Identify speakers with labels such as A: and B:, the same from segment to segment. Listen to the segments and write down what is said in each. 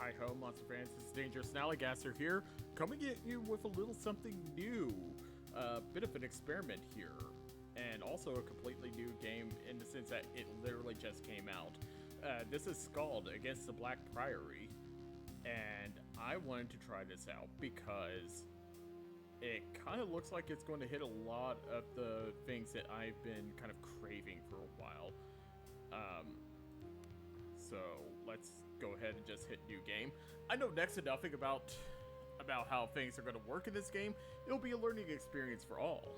A: Hi ho, Monster fans. This is Dangerous Snallygaster here, coming at you with a little something new. A bit of an experiment here, and also a completely new game in the sense that it literally just came out. This is SKALD against the Black Priory, and I wanted to try this out because it kind of looks like it's going to hit a lot of the things that I've been kind of craving for a while. So let's go ahead and just hit new game. I know next to nothing about how things are going to work in this game. It'll be a learning experience for all.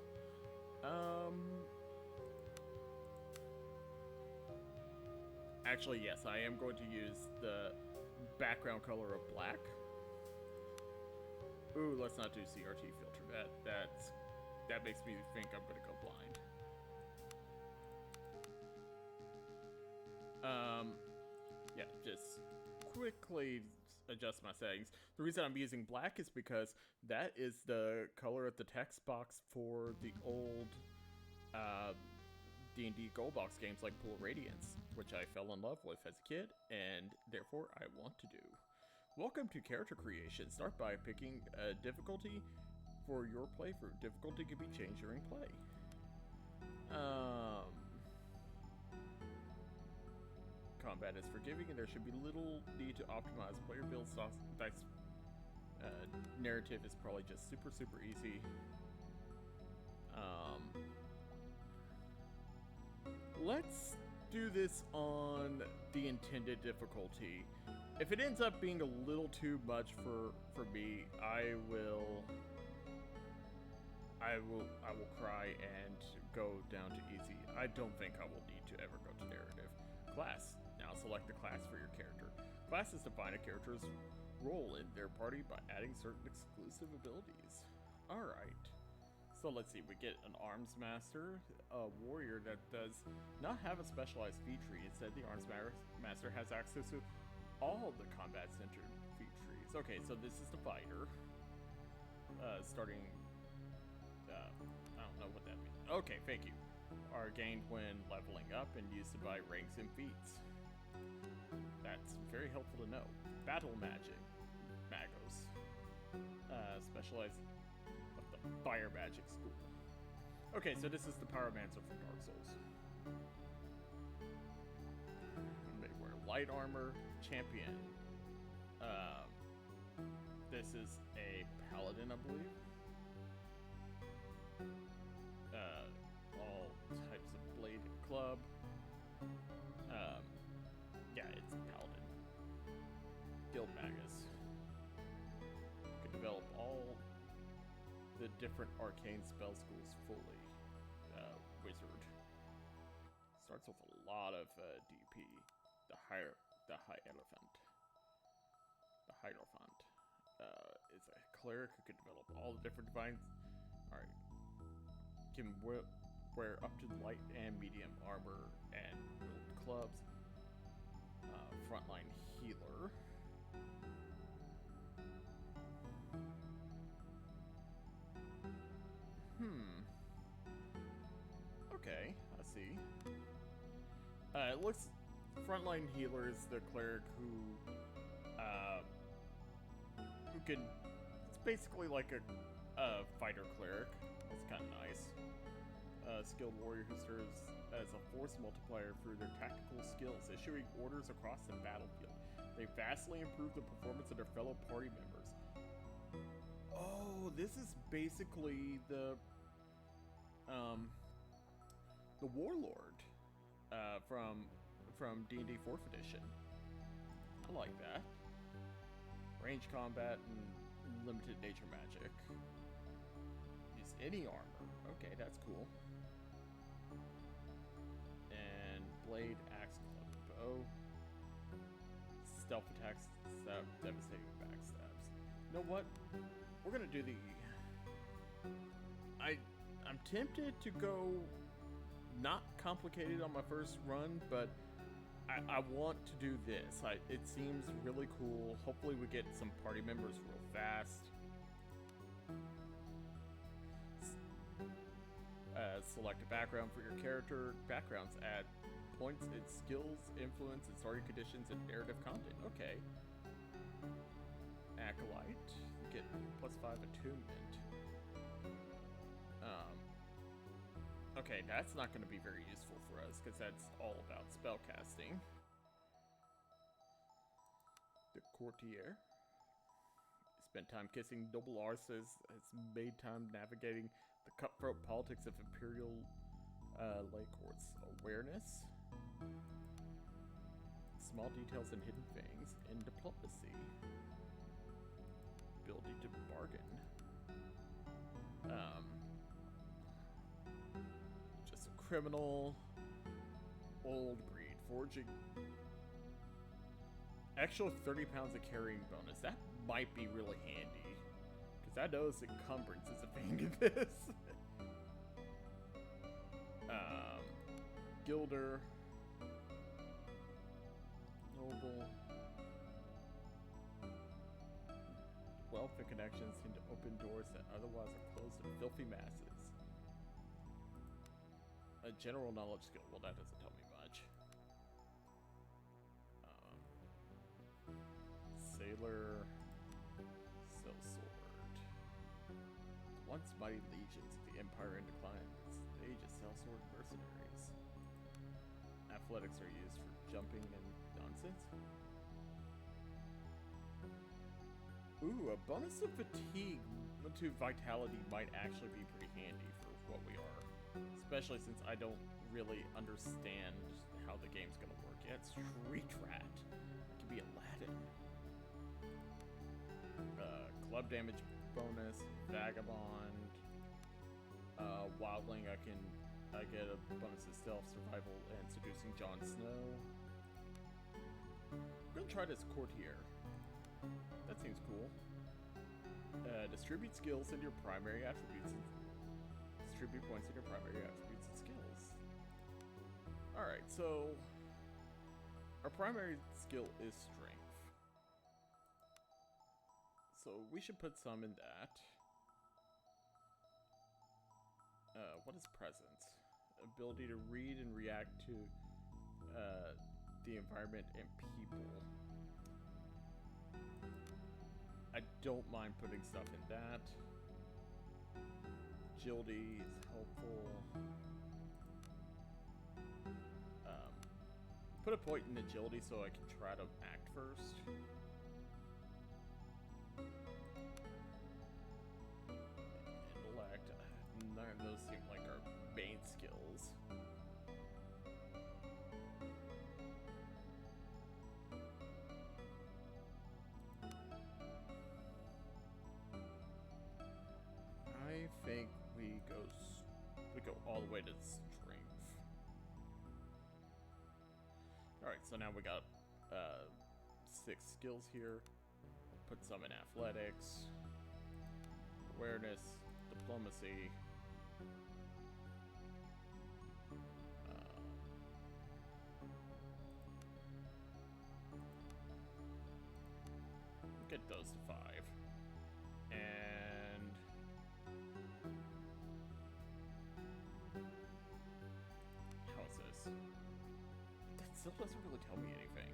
A: Actually, yes, I am going to use the background color of black. Ooh, let's not do CRT filter. That makes me think I'm gonna go blind. Yeah, just quickly adjust my settings. The reason I'm using black is because that is the color of the text box for the old D&D gold box games like Pool Radiance, which I fell in love with as a kid, and therefore I want to do. Welcome to character creation. Start by picking a difficulty for your playthrough. Difficulty can be changed during play. Combat is forgiving, and there should be little need to optimize player build dice. Narrative is probably just super easy. Let's do this on the intended difficulty. If it ends up being a little too much for me, I will cry and go down to easy. I don't think I will need to ever go to narrative. Class. Now select the class for your character. Classes define a character's role in their party by adding certain exclusive abilities. Alright. So let's see, we get an Arms Master, a warrior that does not have a specialized feat tree. Instead, the Arms Master has access to all the combat-centered feat trees. Okay, so this is the fighter. Starting... I don't know what that means. Okay, thank you. Are gained when leveling up and used to buy ranks and feats. That's very helpful to know. Battle Magic. Magos. Specialized of the Fire Magic School. Okay, so this is the Pyromancer from Dark Souls. They wear light armor. Champion. This is a Paladin, I believe. All types of blade and club. Yeah, it's Paladin. Guild Magus. Can develop all the different arcane spell schools fully. Wizard. Starts with a lot of DP. The Hierophant. The Hierophant is a cleric who can develop all the different divines. Alright. Can wear up to light and medium armor and wield clubs. Frontline healer. Okay, I see. It looks... Frontline healer is the cleric who can... It's basically like a fighter cleric. That's kind of nice. A skilled warrior who serves as a force multiplier through their tactical skills, issuing orders across the battlefield. They vastly improve the performance of their fellow party members. Oh, this is basically the warlord from D&D 4th edition. I like that. Range combat and limited nature magic. Use any armor. Okay, that's cool. And blade, axe, club, bow. Stealth attacks, devastating backstabs. You know what? We're gonna do the... I'm tempted to go not complicated on my first run, but I want to do this. It seems really cool. Hopefully we get some party members real fast. Select a background for your character. Backgrounds add points in skills, influence, and starting conditions, and narrative content. Okay. Acolyte, get +5 attunement. Okay, that's not going to be very useful for us because that's all about spellcasting. The courtier. Spent time kissing noble arses, has made time navigating the cutthroat politics of imperial lay courts. Awareness. Small details and hidden things. And diplomacy. Ability to bargain. Just a criminal. Old breed. Forging. Extra 30 pounds of carrying bonus. That might be really handy. Because I noticed encumbrance is a thing in this. Gilder. Noble. Wealth and connections seem to open doors that otherwise are closed to filthy masses. A general knowledge skill. Well, that doesn't tell me much. Sailor. Sellsword. Once mighty legions of the Empire in decline. Its age of sellsword mercenaries. Athletics are used for jumping and nonsense. Ooh, a bonus of fatigue to vitality might actually be pretty handy for what we are. Especially since I don't really understand how the game's gonna work yet. Street rat. It could be Aladdin. Club damage bonus, vagabond, wildling. I get a bonus of stealth, survival, and seducing Jon Snow. I'm gonna try this courtier. That seems cool. Distribute skills into your primary attributes. Distribute points in your primary attributes and skills. Alright, so our primary skill is strength. So we should put some in that. What is presence? Ability to read and react to the environment and people. I don't mind putting stuff in that. Agility is helpful. Put a point in agility so I can try to act first. Intellect. None of those seem like our main skills. I think we go all the way to strength. Alright, so now we got 6 skills here. Put some in athletics, awareness, diplomacy. Get those to 5. And how is this? That still doesn't really tell me anything.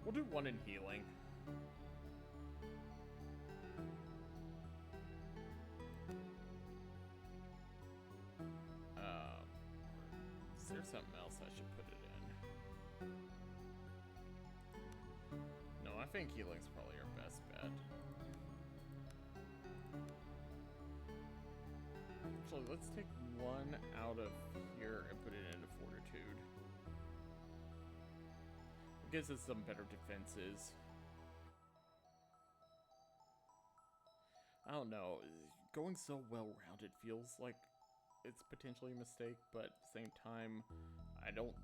A: We'll do 1 in healing. Is there something else I should put it in? No, I think healing's probably our best bet. Actually, let's take 1 out of here and put it into fortitude. It gives us some better defenses. I don't know. Going so well-rounded feels like it's potentially a mistake, but at the same time, I don't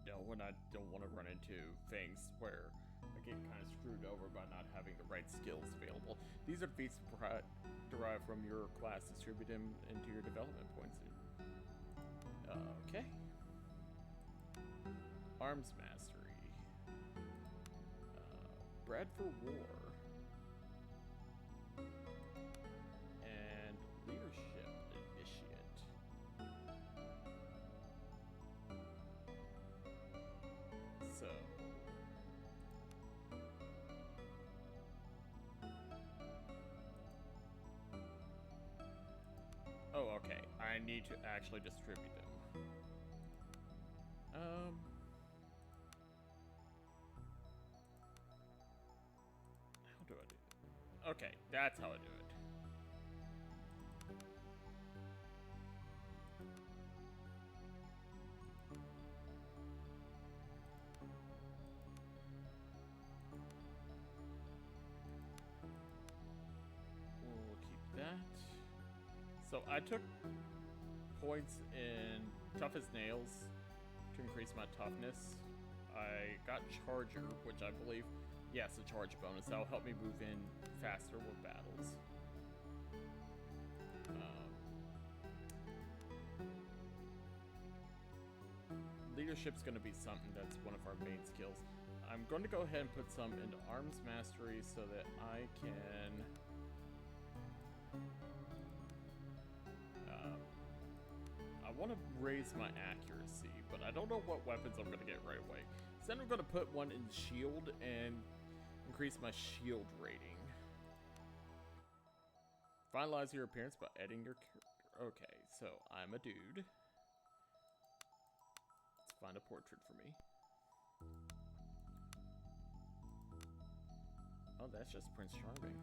A: know when I don't want to run into things where I get kind of screwed over by not having the right skills available. These are feats derived from your class. Distribute them into your development points. Okay. Arms mastery. Bred for war. And leadership initiate. So I need to actually distribute them. How do I do it? Okay, that's how I do it. We'll keep that. So I took points in tough as nails to increase my toughness. I got Charger, which I believe, yes, a charge bonus. That'll help me move in faster with battles. Leadership's going to be something that's one of our main skills. I'm going to go ahead and put some into Arms Mastery so that I can... I want to raise my accuracy, but I don't know what weapons I'm going to get right away. So then I'm going to put one in Shield and increase my Shield rating. Finalize your appearance by editing your character. Okay, so I'm a dude. Let's find a portrait for me. Oh, that's just Prince Charming.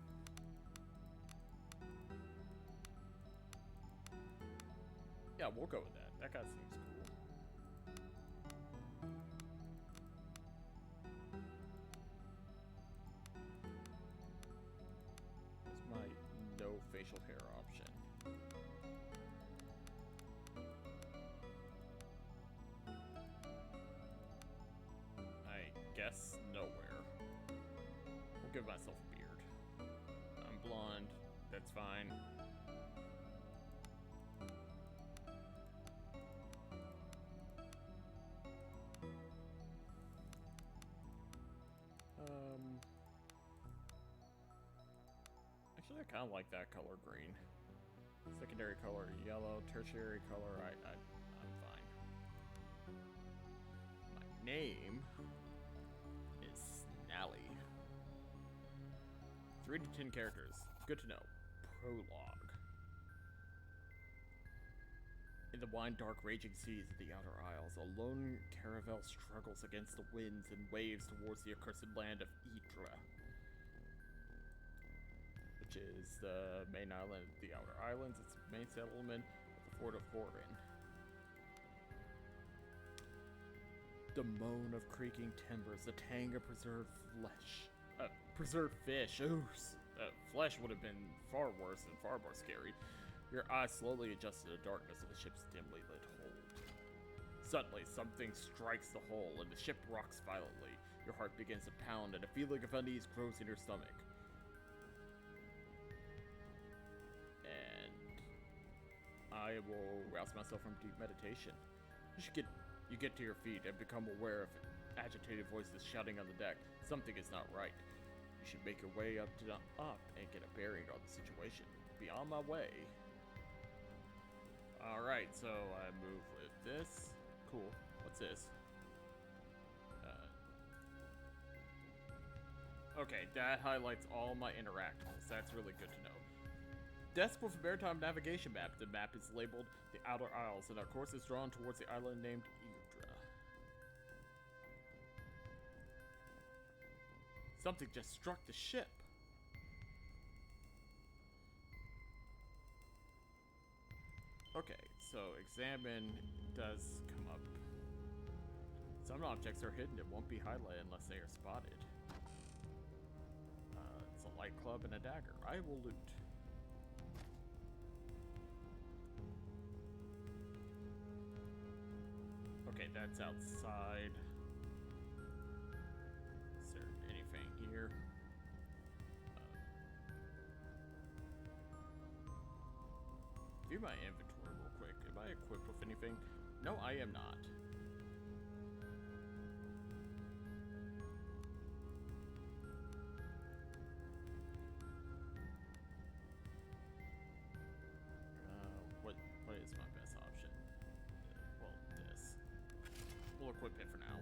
A: Yeah, we'll go with that. That guy seems cool. What's my no facial hair option? I guess nowhere. We'll give myself a beard. I'm blonde. That's fine. Actually, I kind of like that color green. Secondary color yellow, tertiary color, I'm fine. My name is Snally. 3 to 10 characters. Good to know. Prologue. In the wide, dark, raging seas of the Outer Isles, a lone caravel struggles against the winds and waves towards the accursed land of Idra, which is the main island of the Outer Islands. It's the main settlement of the Fort of Horin. The moan of creaking timbers, the tang of preserved fish. Ooh, flesh would have been far worse and far more scary. Your eyes slowly adjust to the darkness of the ship's dimly lit hold. Suddenly, something strikes the hull, and the ship rocks violently. Your heart begins to pound, and a feeling of unease grows in your stomach. And I will rouse myself from deep meditation. You get to your feet and become aware of agitated voices shouting on the deck. Something is not right. You should make your way up and get a bearing on the situation. Be on my way. Alright, so I move with this. Cool. What's this? Okay, that highlights all my interactables. That's really good to know. Desk with a maritime navigation map. The map is labeled the Outer Isles, and our course is drawn towards the island named Idra. Something just struck the ship. Okay, so examine does come up. Some objects are hidden. It won't be highlighted unless they are spotted. It's a light club and a dagger. I will loot. Okay, that's outside. Is there anything here? View my inventory real quick. Am I equipped with anything? No, I am not. What is my best option? Well, this. We'll equip it for now.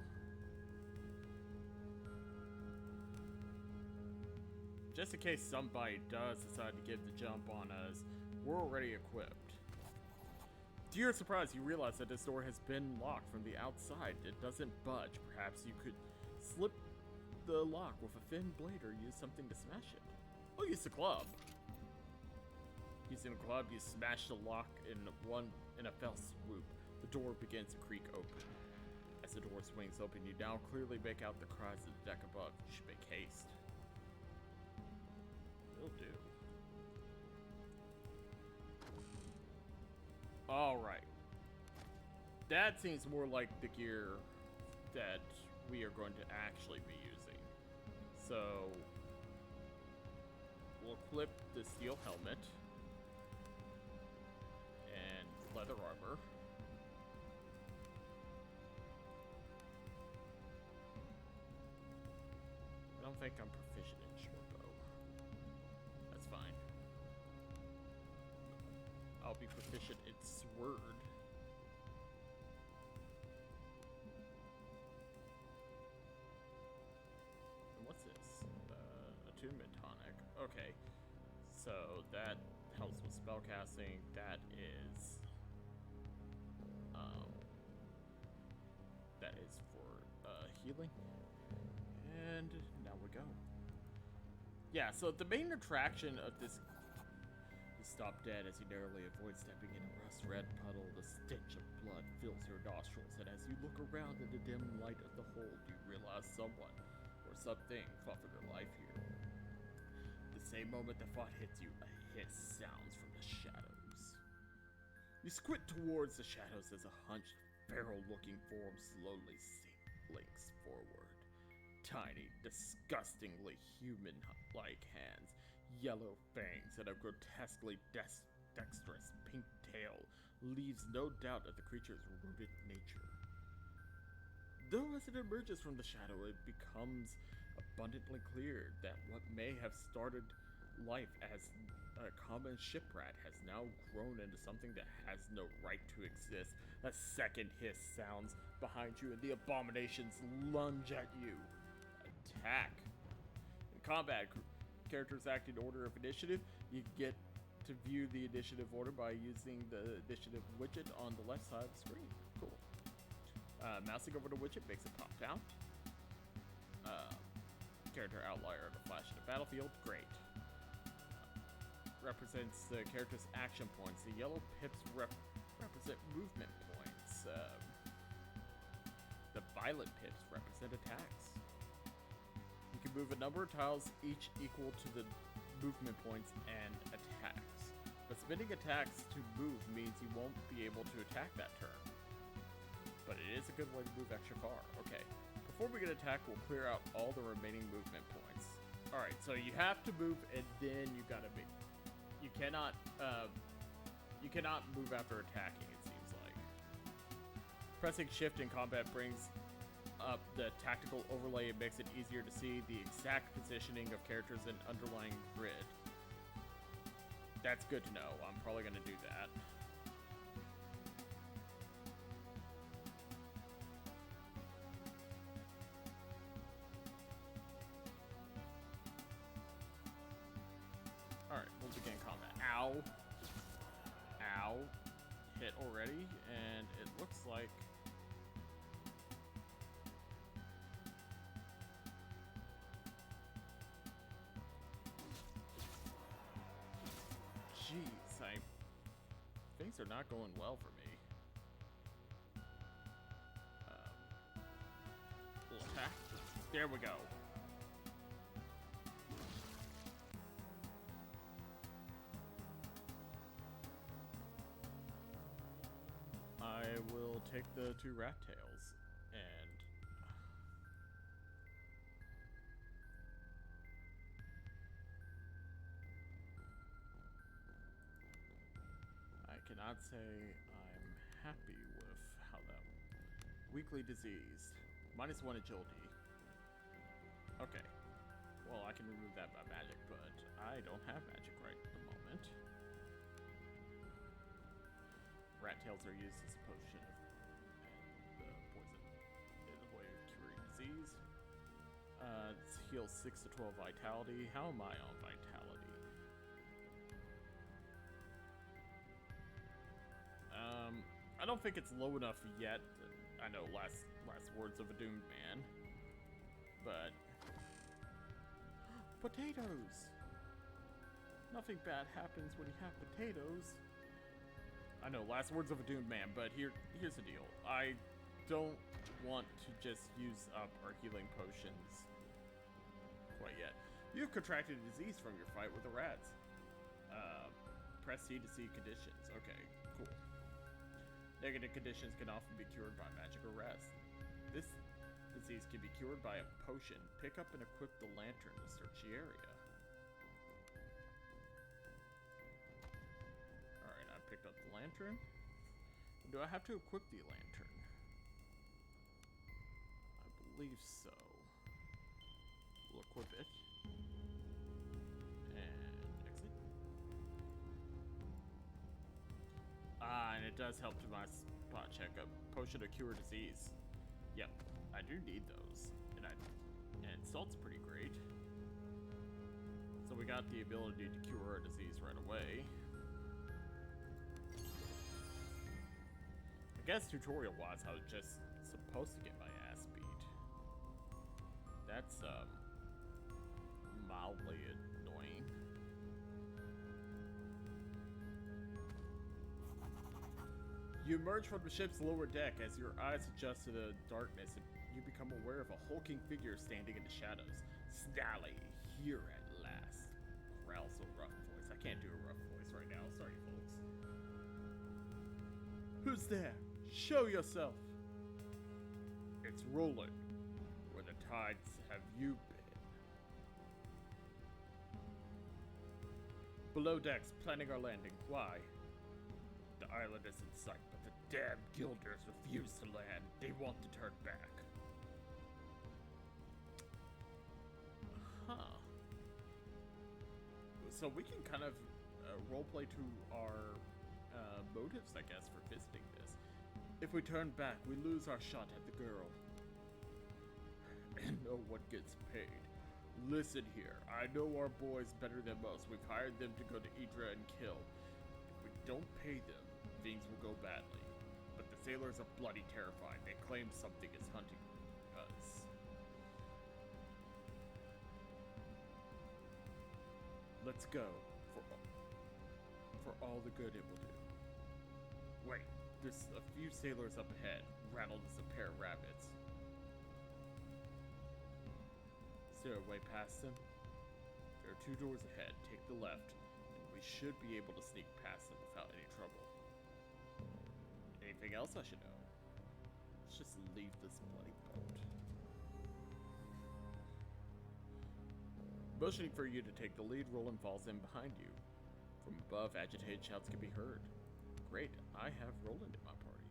A: Just in case somebody does decide to give the jump on us, we're already equipped. To your surprise, you realize that this door has been locked from the outside. It doesn't budge. Perhaps you could slip the lock with a thin blade or use something to smash it. Oh, use the club. Using the club, you smash the lock in a fell swoop. The door begins to creak open. As the door swings open, you now clearly make out the cries of the deck above. You should make haste. Will do. Alright. That seems more like the gear that we are going to actually be using. So, we'll equip the steel helmet and leather armor. I don't think I'm proficient in short bow. That's fine. I'll be proficient in sword. And what's this? Attunement tonic. Okay. So that helps with spellcasting. That is for healing. And now we go. Yeah, so the main attraction of this, you stop dead as you narrowly avoid stepping in a rust-red puddle. The stench of blood fills your nostrils, and as you look around in the dim light of the hold, you realize someone or something fought for their life here. The same moment the thought hits you, a hiss sounds from the shadows. You squint towards the shadows as a hunched, feral-looking form slowly slinks forward. Tiny, disgustingly human-like hands, yellow fangs, and a grotesquely dexterous pink tail leaves no doubt of the creature's rodent nature. Though as it emerges from the shadow, it becomes abundantly clear that what may have started life as a common shiprat has now grown into something that has no right to exist. A second hiss sounds behind you, and the abominations lunge at you. Attack. In combat, characters act in order of initiative. You get to view the initiative order by using the initiative widget on the left side of the screen. Cool. Mousing over the widget makes it pop down. Character outlier on a flash in the battlefield. Great. Represents the character's action points. The yellow pips represent movement points. The violet pips represent attacks. You can move a number of tiles, each equal to the movement points and attacks. But spending attacks to move means you won't be able to attack that turn. But it is a good way to move extra far. Okay, before we get attacked, we'll clear out all the remaining movement points. Alright, so you have to move and then you gotta be... You cannot move after attacking, it seems like. Pressing shift in combat brings up the tactical overlay. It makes it easier to see the exact positioning of characters in underlying grid. That's good to know. I'm probably going to do that. Alright, we'll begin combat. Ow. Ow. Hit already, and it looks like... Jeez, things are not going well for me. Little attack. There we go. I will take the 2 rat tails and I cannot say I'm happy with how that weakly diseased. -1 agility. Okay. Well, I can remove that by magic, but I don't have magic right at the moment. Rat tails are used as a potion and the poison is a way of curing disease. It heals 6 to 12 vitality. How am I on vitality? I don't think it's low enough yet. I know last words of a doomed man, but potatoes. Nothing bad happens when you have potatoes. I know, last words of a doomed man, but here's the deal. I don't want to just use up our healing potions quite yet. You've contracted a disease from your fight with the rats. Press C to see conditions. Okay, cool. Negative conditions can often be cured by magic or rest. This disease can be cured by a potion. Pick up and equip the lantern to search the area. Alright, I picked up the lantern. Do I have to equip the lantern? I believe so. We'll equip it. And it does help to my spot check a potion to cure disease. Yep, I do need those. And salt's pretty great. So we got the ability to cure a disease right away. I guess tutorial-wise, I was just supposed to get my ass beat. That's, mildly annoying. You emerge from the ship's lower deck. As your eyes adjust to the darkness, you become aware of a hulking figure standing in the shadows. Snally, here at last. Growls a rough voice. I can't do a rough voice right now. Sorry, folks. Who's there? Show yourself. It's Roland. Where the tides have you been? Below decks, planning our landing. Why? The island is in sight, but the damn guilders refuse to land. They want to turn back. Huh. So we can kind of roleplay to our motives, I guess, for visiting this. If we turn back, we lose our shot at the girl. And no one gets paid. Listen here, I know our boys better than most. We've hired them to go to Idra and kill. If we don't pay them, things will go badly. But the sailors are bloody terrified. They claim something is hunting us. Let's go, for all the good it will do. Wait, there's a few sailors up ahead, rattled as a pair of rabbits. Is there a way past them? There are 2 doors ahead. Take the left, and we should be able to sneak past them without any trouble. Anything else I should know? Let's just leave this bloody boat. Motioning for you to take the lead, Roland falls in behind you. From above, agitated shouts can be heard. Great, I have Roland in my party.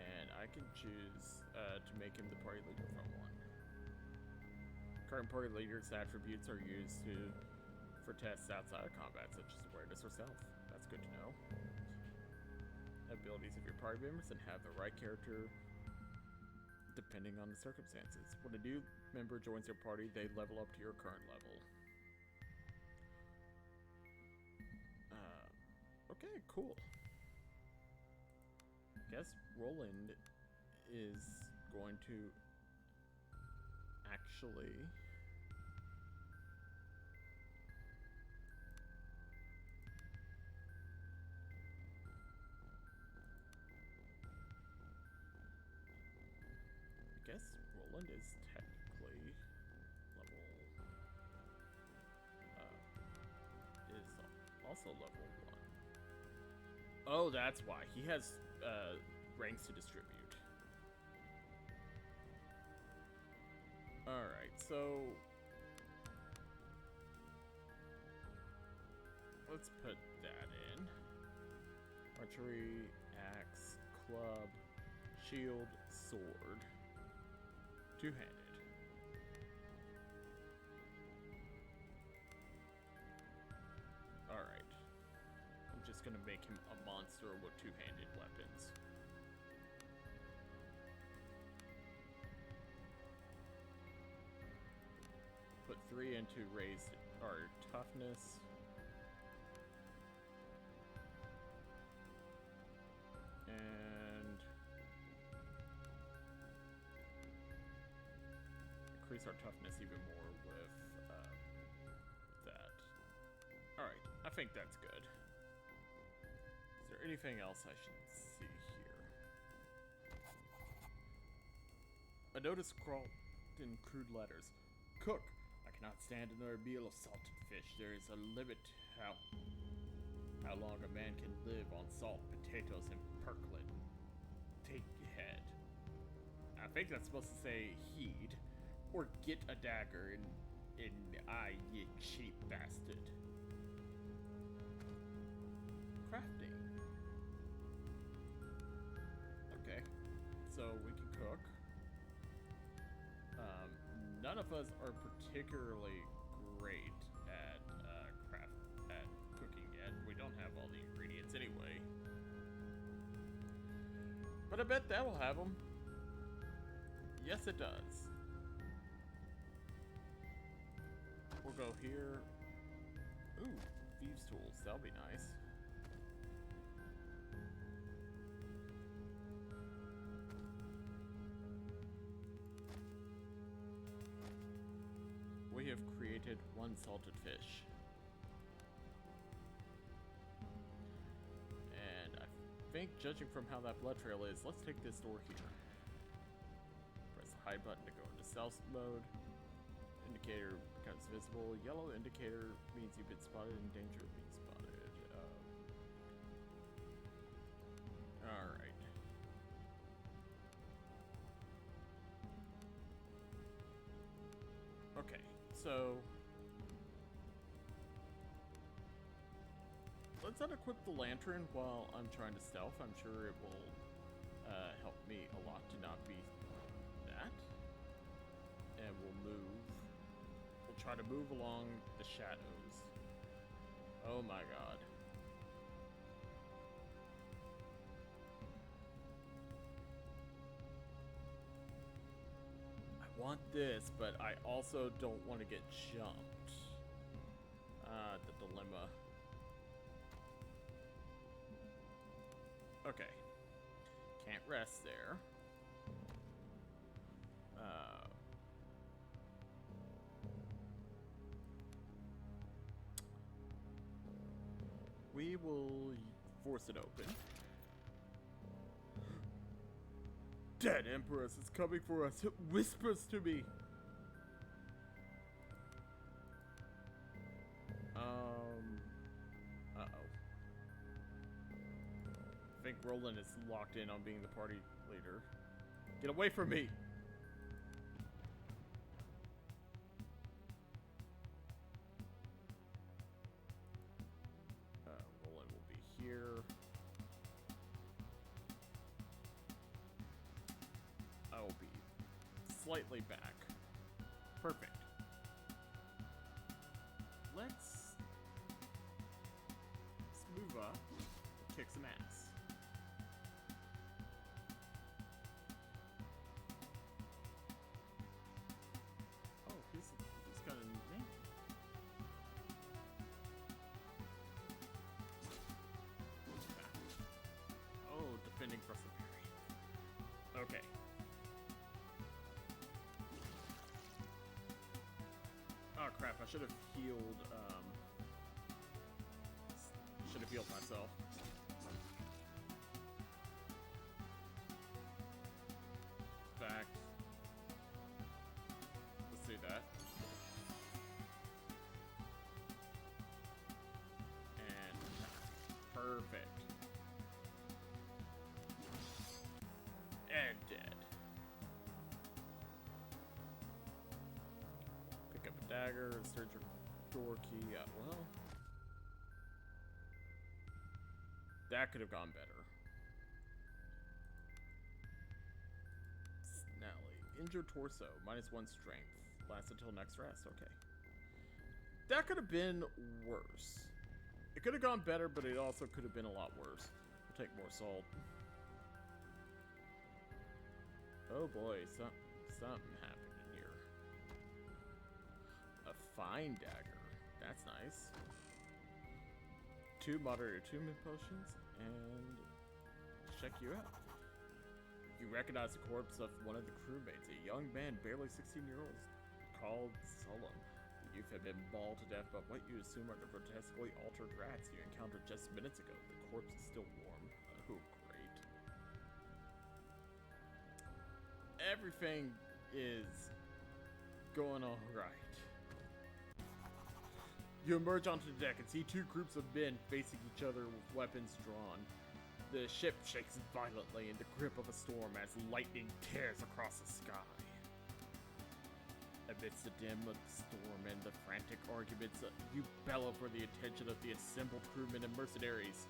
A: And I can choose to make him the party leader if I want. Current party leader's attributes are used for tests outside of combat, such as awareness or stealth. That's good to know. Abilities of your party members and have the right character depending on the circumstances. When a new member joins your party, they level up to your current level. Okay, cool. Guess Roland is going to actually Roland is technically level is also level 1. Oh, that's why. He has ranks to distribute. Alright, so let's put that in. Archery, axe, club, shield, sword. Two-handed. Alright. I'm just gonna make him a monster with two-handed weapons. Put 3 into raised our toughness. increase our toughness even more with that. Alright, I think that's good. Is there anything else I should see here? A notice scrawled in crude letters. Cook! I cannot stand another meal of salted fish. There is a limit to how long a man can live on salt, potatoes, and percolate. Take head. I think that's supposed to say heed. Or get a dagger in I, ye cheap bastard. Crafting. Okay. So we can cook. None of us are particularly great at cooking yet. We don't have all the ingredients anyway. But I bet that will have them. Yes, it does. We'll go here. Ooh, thieves' tools. That'll be nice. We have created one salted fish. And I think, judging from how that blood trail is, let's take this door here. Press the hide button to go into stealth mode. Indicator becomes visible. Yellow indicator means you've been spotted in danger of being spotted. Alright. Okay, so let's unequip the lantern while I'm trying to stealth. I'm sure it will help me a lot to not be that. And we'll move. We'll try to move along the shadows. Oh my god. I want this, but I also don't want to get jumped. The dilemma. Okay. Can't rest there. We will force it open. Dead Empress is coming for us. It whispers to me. Uh-oh. I think Roland is locked in on being the party leader. Get away from me! Roland will be here. I will be slightly back. Perfect. Let's move up and kick some ass. Oh, he's got a name. Oh, defending prosperity. Okay. Oh crap, I should have healed, myself. Back. Let's do that. And perfect. And dead. Pick up a dagger, search your door key. Well, that could have gone better. Snally. Injured torso. -1 strength. Lasts until next rest. Okay. That could have been worse. It could have gone better, but it also could have been a lot worse. We'll take more salt. Oh boy, something happened in here. A fine dagger. That's nice. 2 moderate attunement potions, and check you out. You recognize the corpse of one of the crewmates, a young man, barely 16 years old. called Solemn. The youth have been mauled to death by what you assume are the grotesquely altered rats you encountered just minutes ago. The corpse is still warm. Oh, great. Everything is going all right. You emerge onto the deck and see two groups of men facing each other with weapons drawn. The ship shakes violently in the grip of a storm as lightning tears across the sky. Amidst the dim of the storm and the frantic arguments, you bellow for the attention of the assembled crewmen and mercenaries.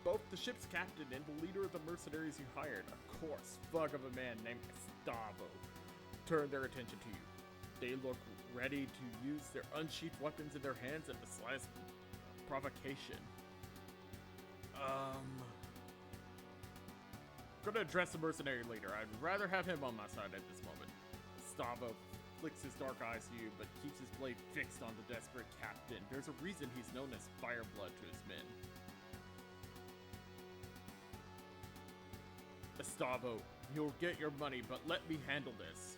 A: Both the ship's captain and the leader of the mercenaries you hired, a coarse thug of a man named Gustavo, turn their attention to you. They look ready to use their unsheathed weapons in their hands at the slightest provocation. Gonna address the mercenary leader. I'd rather have him on my side at this moment. Gustavo flicks his dark eyes to you, but keeps his blade fixed on the desperate captain. There's a reason he's known as Fireblood to his men. Gustavo, you'll get your money, but let me handle this.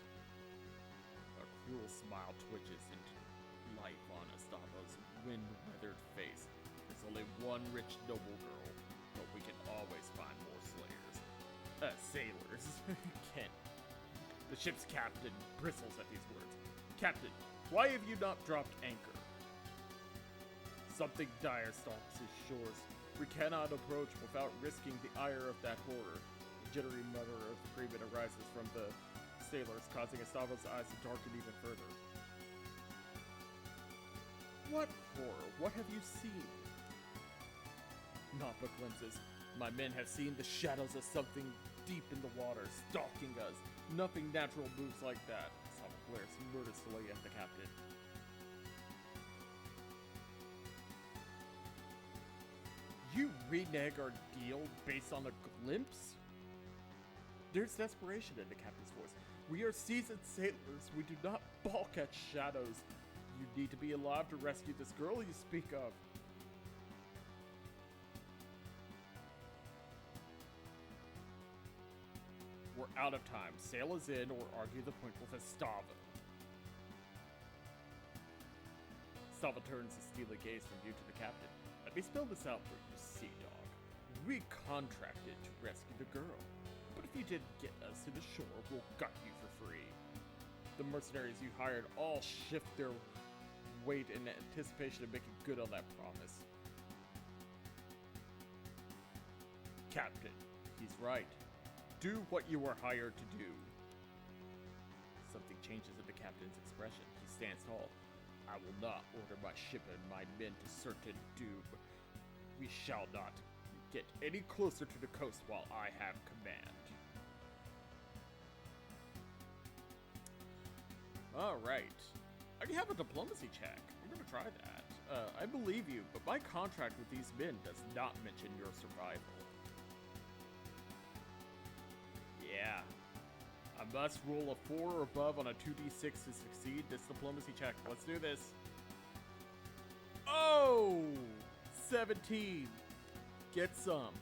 A: A cruel smile twitches into life on Gustavo's wind-weathered face. There's only one rich noble girl, but we can always find more sailors. Kent. The ship's captain bristles at these words. Captain, why have you not dropped anchor? Something dire stalks his shores. We cannot approach without risking the ire of that horror. The jittery mutter of agreement arises from the sailors, causing Gustavo's eyes to darken even further. What horror? What have you seen? Not but glimpses. My men have seen the shadows of something deep in the water, stalking us. Nothing natural moves like that. Gustavo glares murderously at the captain. You renege our deal based on a glimpse? There's desperation in the captain's voice. We are seasoned sailors. We do not balk at shadows. You need to be alive to rescue this girl you speak of. We're out of time. Sail us in or argue the point with Gustavo. Gustavo turns his steely gaze from you to the captain. Let me spell this out for you, sea dog. We contracted to rescue the girl. But if you didn't get us to the shore, we'll gut you for free. The mercenaries you hired all shift their weight in anticipation of making good on that promise. Captain, he's right. Do what you were hired to do. Something changes in the captain's expression. He stands tall. I will not order my ship and my men to certain doom. We shall not get any closer to the coast while I have command. Alright. I have a diplomacy check. We're gonna try that. I believe you, but my contract with these men does not mention your survival. Yeah. I must roll a 4 or above on a 2d6 to succeed this diplomacy check. Let's do this. Oh! 17. Get some.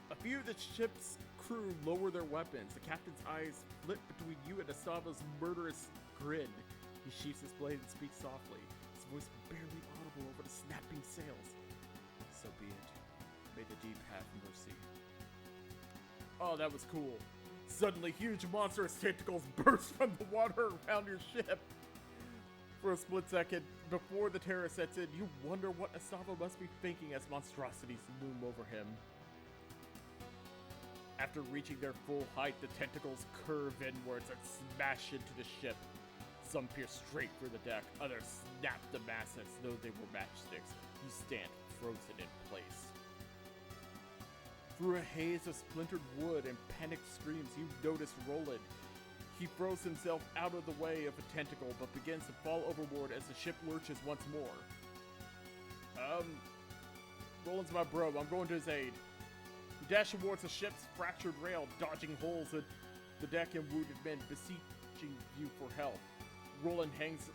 A: A few of the ship's crew lower their weapons. The captain's eyes flip between you and Gustavo's murderous grin. He sheaths his blade and speaks softly, his voice barely audible over the snapping sails. So be it. May the deep have mercy. Oh, that was cool. Suddenly, huge monstrous tentacles burst from the water around your ship. For a split second, before the terror sets in, you wonder what Gustavo must be thinking as monstrosities loom over him. After reaching their full height, the tentacles curve inwards and smash into the ship. Some pierce straight through the deck, others snap the masts as though they were matchsticks. You stand frozen in place. Through a haze of splintered wood and panicked screams, you notice Roland. He throws himself out of the way of a tentacle, but begins to fall overboard as the ship lurches once more. Roland's my bro. I'm going to his aid. You dash towards the ship's fractured rail, dodging holes in the deck and wounded men beseeching you for help. Roland hangs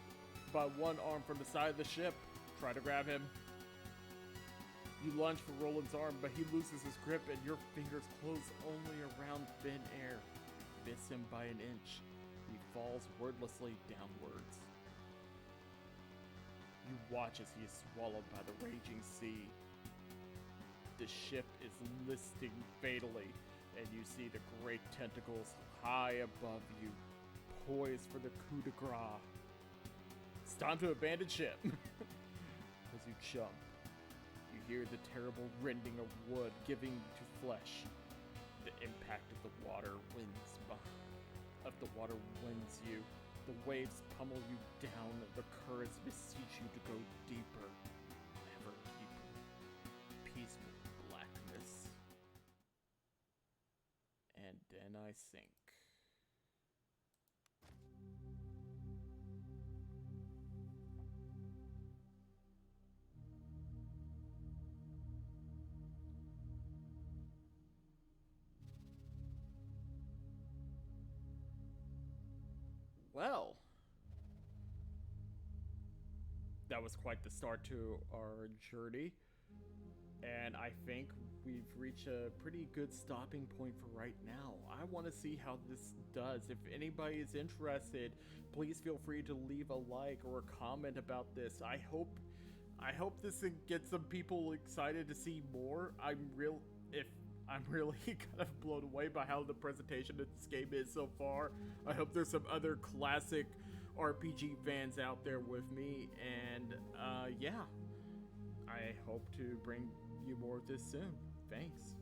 A: by one arm from the side of the ship. Try to grab him. You lunge for Roland's arm, but he loses his grip and your fingers close only around thin air. Miss him by an inch. He falls wordlessly downwards. You watch as he is swallowed by the raging sea. The ship is listing fatally, and you see the great tentacles high above you, poised for the coup de grace. It's time to abandon ship. As you jump, you hear the terrible rending of wood giving to flesh. The impact of the water winds you. The waves pummel you down. The currents beseech you to go deeper, ever deeper. Peaceful blackness. And then I sink. Well, that was quite the start to our journey, and I think we've reached a pretty good stopping point for right now. I want to see how this does. If anybody is interested, please feel free to leave a like or a comment about this. I hope this gets some people excited to see more. I'm really kind of blown away by how the presentation of this game is so far. I hope there's some other classic RPG fans out there with me, and yeah, I hope to bring you more of this soon. Thanks.